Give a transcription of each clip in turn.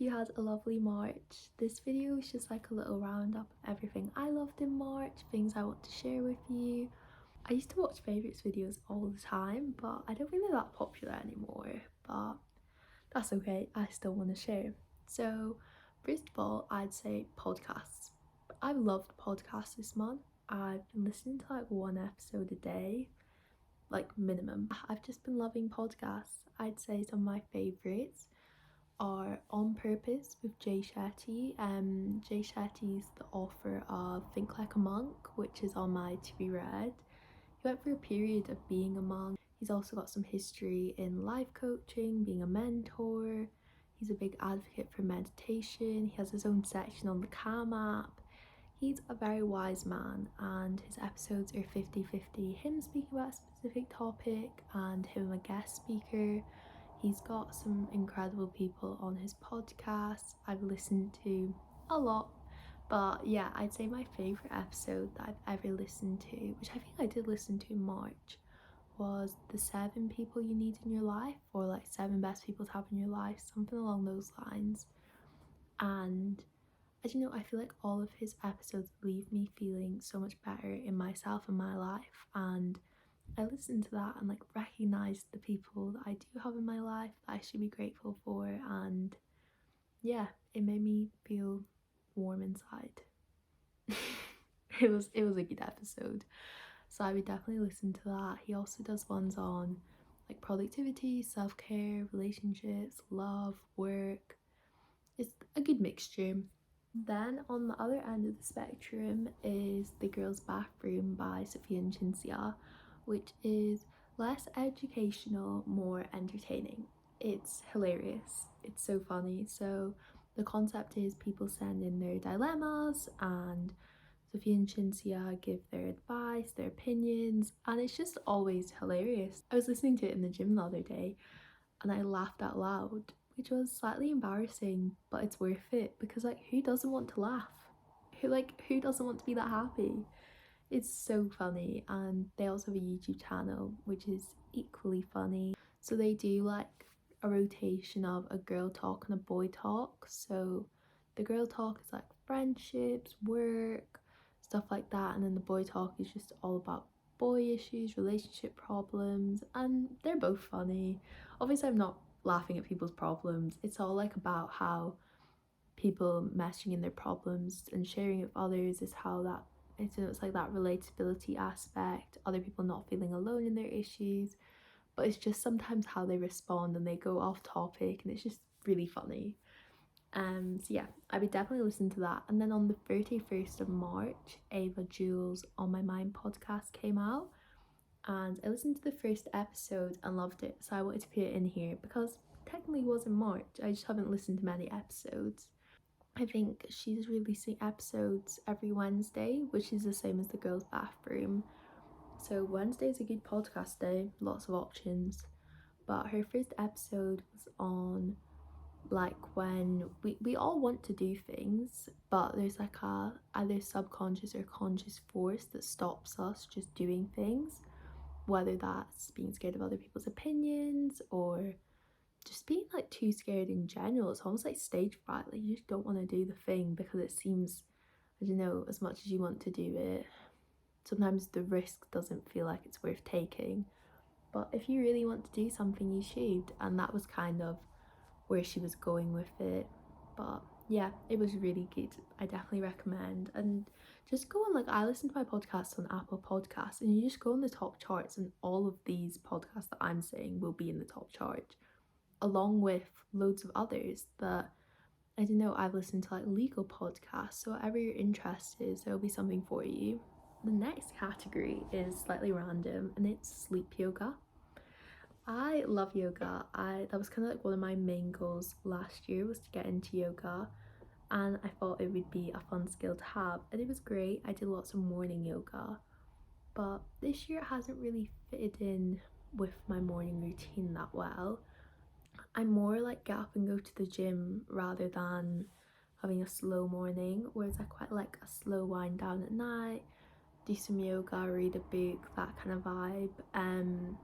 you had a lovely March. This video is just like a little roundup of everything I loved in March, things I want to share with you. I used to watch favourites videos all the time, but I don't think they're that popular anymore, but that's okay, I still want to share. So first of all, I'd say podcasts. I've loved podcasts this month. I've been listening to like one episode a day, like minimum. I've just been loving podcasts. I'd say some of my favourites are On Purpose with Jay Shetty. Jay Shetty's the author of Think Like a Monk, which is on my to be read. He went through a period of being a monk. He's also got some history in life coaching, being a mentor. He's a big advocate for meditation. He has his own section on the Calm app. He's a very wise man, and his episodes are 50-50, him speaking about a specific topic and him a guest speaker. He's got some incredible people on his podcast I've listened to a lot. But yeah, I'd say my favourite episode that I've ever listened to, which I think I did listen to in March, was the 7 people you need in your life, or like 7 best people to have in your life, something along those lines. And as you know, I feel like all of his episodes leave me feeling so much better in myself and my life, and I listened to that and like recognized the people that I do have in my life that I should be grateful for, and yeah, it made me feel warm inside. it was a good episode, so I would definitely listen to that. He also does ones on like productivity, self-care, relationships, love, work. It's a good mixture. Then on the other end of the spectrum is The Girls Bathroom by Sophia and Chinzia, which is less educational, more entertaining. It's hilarious. It's so funny. So the concept is people send in their dilemmas and Sophia and Chinzia give their advice, their opinions, and it's just always hilarious. I was listening to it in the gym the other day and I laughed out loud, which was slightly embarrassing, but it's worth it because like who doesn't want to laugh? Who doesn't want to be that happy? It's so funny. And they also have a YouTube channel which is equally funny. So they do like a rotation of a girl talk and a boy talk. So the girl talk is like friendships, work, stuff like that, and then the boy talk is just all about boy issues, relationship problems, and they're both funny. Obviously I'm not laughing at people's problems. It's all like about how people meshing in their problems and sharing it with others is how that it's like that relatability aspect, other people not feeling alone in their issues, but it's just sometimes how they respond and they go off topic and it's just really funny. So yeah, I would definitely listen to that. And then on the 31st of March, Ava Jules On My Mind podcast came out, and I listened to the first episode and loved it, so I wanted to put it in here because technically it was in March. I just haven't listened to many episodes. I think she's releasing episodes every Wednesday, which is the same as The Girls Bathroom. So Wednesday is a good podcast day, lots of options. But her first episode was on like when we all want to do things, but there's like a either subconscious or conscious force that stops us just doing things, whether that's being scared of other people's opinions or just being like too scared in general. It's almost like stage fright, like you just don't want to do the thing because it seems, I don't know, as much as you want to do it, sometimes the risk doesn't feel like it's worth taking. But if you really want to do something, you should, and that was kind of where she was going with it. But yeah, it was really good. I definitely recommend. And just go on, like I listen to my podcasts on Apple Podcasts, and you just go on the top charts and all of these podcasts that I'm saying will be in the top chart, along with loads of others that I don't know, I've listened to like legal podcasts. So whatever your interest is, there'll be something for you. The next category is slightly random and it's sleep yoga. I love yoga. That was kind of like one of my main goals last year, was to get into yoga, and I thought it would be a fun skill to have, and it was great. I did lots of morning yoga, but this year it hasn't really fitted in with my morning routine that well. I'm more like get up and go to the gym rather than having a slow morning, whereas I quite like a slow wind down at night, do some yoga, read a book, that kind of vibe.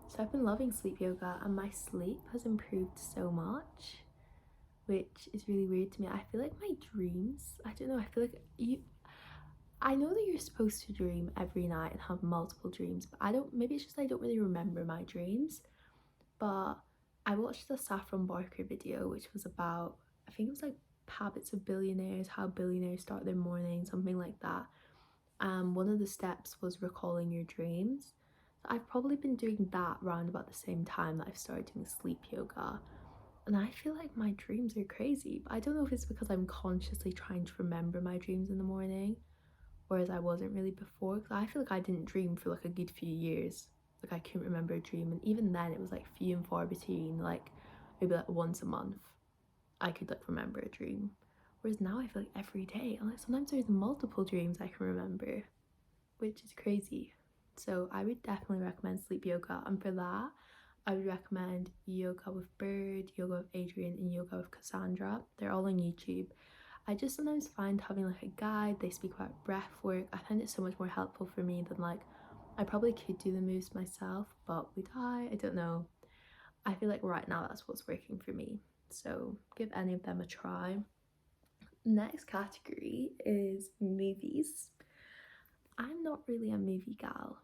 So I've been loving sleep yoga and my sleep has improved so much, which is really weird to me. I feel like my dreams, I don't know, I feel like I know that you're supposed to dream every night and have multiple dreams, but I don't, maybe it's just I don't really remember my dreams. But I watched the Saffron Barker video, which was about, I think it was like habits of billionaires, how billionaires start their morning, something like that. One of the steps was recalling your dreams. So I've probably been doing that around about the same time that I've started doing sleep yoga. And I feel like my dreams are crazy, but I don't know if it's because I'm consciously trying to remember my dreams in the morning, whereas I wasn't really before. Because I feel like I didn't dream for like a good few years. Like I couldn't remember a dream, and even then it was like few and far between. Like maybe like once a month I could like remember a dream. Whereas now I feel like every day, and like sometimes there's multiple dreams I can remember, which is crazy. So I would definitely recommend sleep yoga, and for that I would recommend Yoga with Bird, Yoga with Adriene, and Yoga with Cassandra. They're all on YouTube. I just sometimes find having like a guide, they speak about breath work, I find it so much more helpful for me than like, I probably could do the moves myself, but would I don't know. I feel like right now that's what's working for me. So give any of them a try. Next category is movies. I'm not really a movie gal.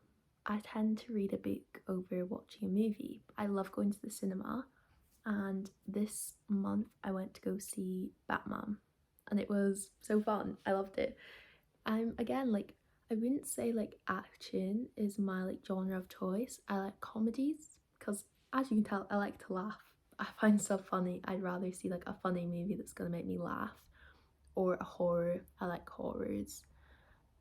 I tend to read a book over watching a movie. I love going to the cinema, and this month I went to go see Batman, and it was so fun. I loved it. I'm again like, I wouldn't say like action is my like genre of choice. I like comedies because, as you can tell, I like to laugh. I find stuff funny. I'd rather see like a funny movie that's gonna make me laugh, or a horror. I like horrors.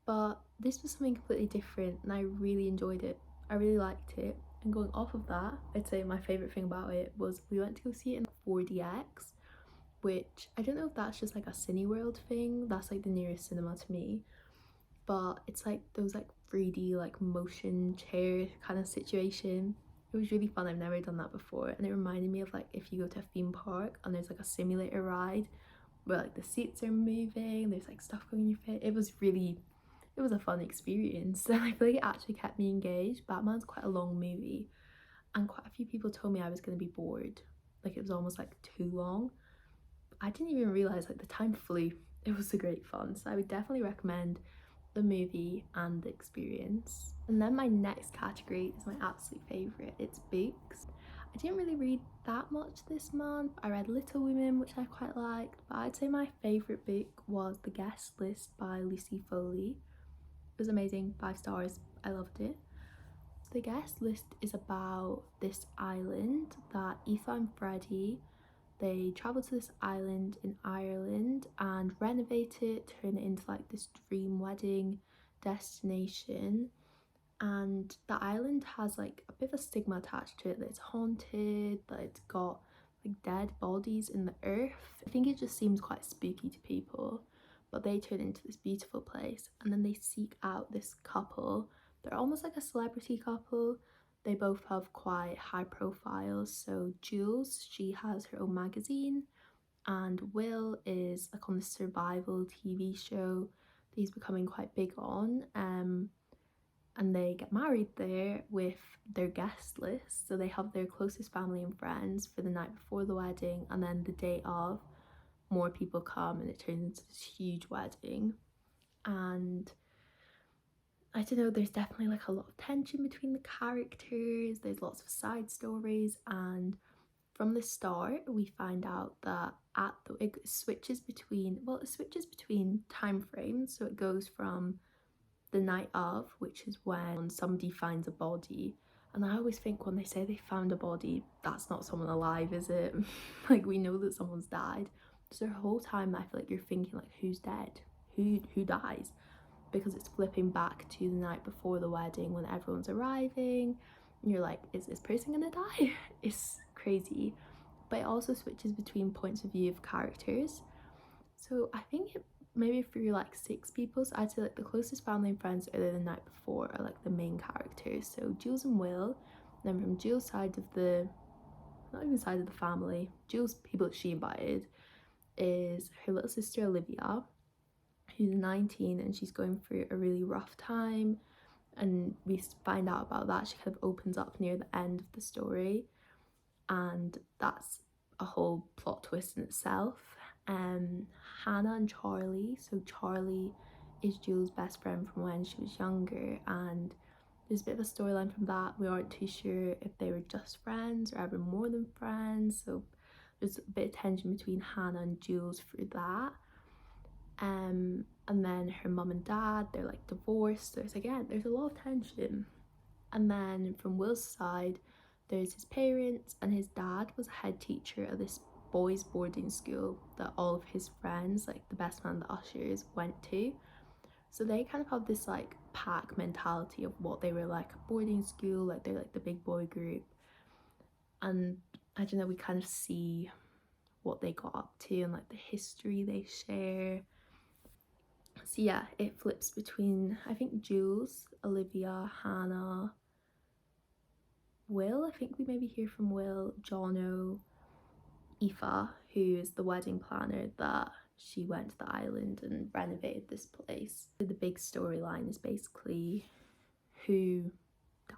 But this was something completely different and I really enjoyed it. I really liked it. And going off of that, I'd say my favourite thing about it was we went to go see it in 4DX, which I don't know if that's just like a Cineworld thing. That's like the nearest cinema to me. But it's like those like 3D like motion chair kind of situation. It was really fun. I've never done that before, and it reminded me of like if you go to a theme park and there's like a simulator ride where like the seats are moving, there's like stuff going in your face. It was a fun experience. And I feel like it actually kept me engaged. Batman's quite a long movie, and quite a few people told me I was going to be bored. Like it was almost like too long. I didn't even realize like the time flew. It was a great fun. So I would definitely recommend the movie and the experience. And then my next category is my absolute favorite. It's books. I didn't really read that much this month. I read Little Women, which I quite liked, but I'd say my favorite book was The Guest List by Lucy Foley. It was amazing, 5 stars. I loved it. The Guest List is about this island that Aoife and Freddie, they travel to this island in Ireland and renovate it, turn it into like this dream wedding destination. And the island has like a bit of a stigma attached to it, that it's haunted, that it's got like dead bodies in the earth. I think it just seems quite spooky to people, but they turn into this beautiful place, and then they seek out this couple. They're almost like a celebrity couple. They both have quite high profiles. So Jules, she has her own magazine, and Will is like on the survival TV show that he's becoming quite big on. And they get married there with their guest list. So they have their closest family and friends for the night before the wedding, and then the day of, more people come and it turns into this huge wedding. And I don't know, there's definitely like a lot of tension between the characters, there's lots of side stories, and from the start we find out that it switches between, well, it switches between time frames. So it goes from the night of, which is when somebody finds a body. And I always think when they say they found a body, that's not someone alive, is it? Like we know that someone's died. So the whole time I feel like you're thinking like, who's dead? Who dies? Because it's flipping back to the night before the wedding when everyone's arriving. And you're like, is this person gonna die? It's crazy. But it also switches between points of view of characters. So I think maybe for like 6 people, so I'd say like the closest family and friends are there the night before are like the main characters. So Jules and Will. Then from Jules' side of the, not even side of the family, Jules' people that she invited is her little sister Olivia, who's 19 and she's going through a really rough time. And we find out about that. She kind of opens up near the end of the story, and that's a whole plot twist in itself. Hannah and Charlie. So Charlie is Jules' best friend from when she was younger, and there's a bit of a storyline from that. We aren't too sure if they were just friends or ever more than friends. So there's a bit of tension between Hannah and Jules for that. And then her mum and dad, they're like divorced. There's a lot of tension. And then from Will's side, there's his parents, and his dad was a head teacher at this boys' boarding school that all of his friends, like the best man, the ushers, went to. So they kind of have this like pack mentality of what they were like at boarding school, like they're like the big boy group. And I don't know, we kind of see what they got up to and like the history they share. So yeah, it flips between, I think, Jules, Olivia, Hannah, Will. I think we maybe hear from Will, Jono, Aoife, who is the wedding planner that she went to the island and renovated this place. The big storyline is basically who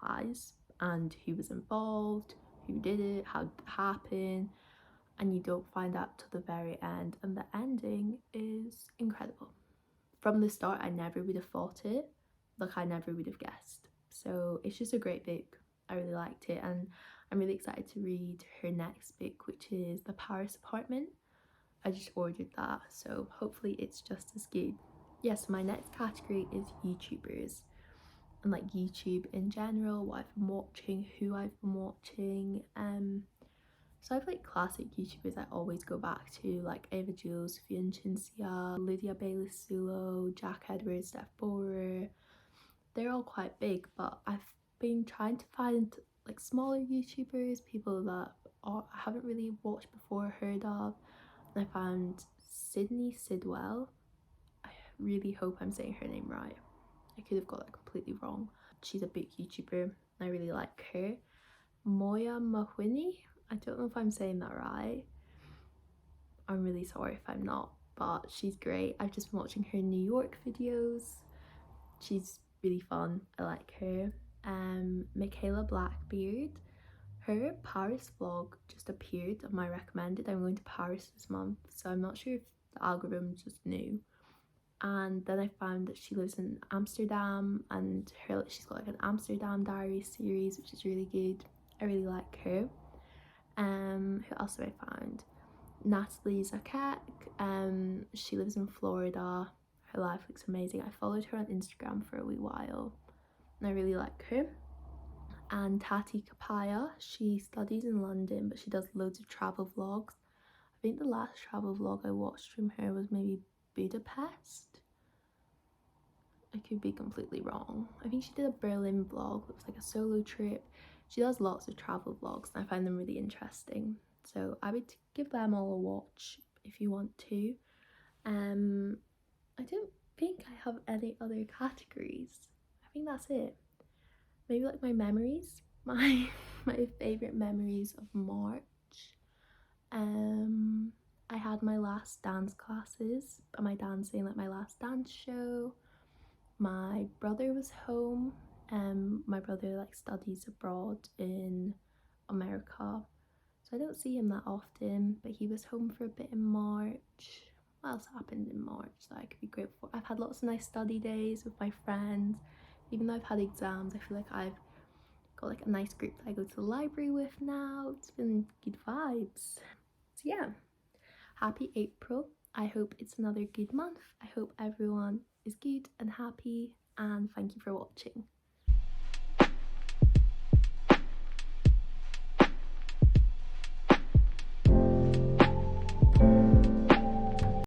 dies and who was involved, who did it, how did it happen, and you don't find out till the very end, and the ending is incredible. From the start, I never would have thought it, like I never would have guessed. So it's just a great book. I really liked it, and I'm really excited to read her next book, which is The Paris Apartment. I just ordered that, so hopefully it's just as good. Yes, my next category is YouTubers, and like YouTube in general, what I've been watching, who I've been watching. So I've like classic YouTubers I always go back to, like Ava Jules, Fion Cinzia, Lydia Baylis Sulo, Jack Edwards, Steph Borer. They're all quite big, but I've been trying to find like smaller YouTubers, people that I haven't really watched before or heard of. And I found Sydney Sidwell. I really hope I'm saying her name right. I could have got that completely wrong. She's a big YouTuber and I really like her. Moya Mahwini, I don't know if I'm saying that right. I'm really sorry if I'm not, but she's great. I've just been watching her New York videos. She's really fun. I like her. Michaela Blackbeard. Her Paris vlog just appeared on my recommended. I'm going to Paris this month, so I'm not sure if the algorithm just knew. And then I found that she lives in Amsterdam, and she's got like an Amsterdam diary series, which is really good. I really like her. Who else have I found? Natalie Zakek. She lives in Florida. Her life looks amazing. I followed her on Instagram for a wee while and I really like her. And Tati Kapaya, she studies in London, but she does loads of travel vlogs. I think the last travel vlog I watched from her was maybe Budapest. I could be completely wrong. I think she did a Berlin vlog. It was like a solo trip. She does lots of travel vlogs and I find them really interesting. So I would give them all a watch if you want to. I don't think I have any other categories. I think that's it. Maybe like my memories, my favorite memories of March. I had my last dance classes, my dancing, like my last dance show. My brother was home. My brother like studies abroad in America, so I don't see him that often, but he was home for a bit in March. What else happened in March that I could be grateful for? I've had lots of nice study days with my friends. Even though I've had exams, I feel like I've got like a nice group that I go to the library with now. It's been good vibes. So yeah, happy April. I hope it's another good month. I hope everyone is good and happy, and thank you for watching.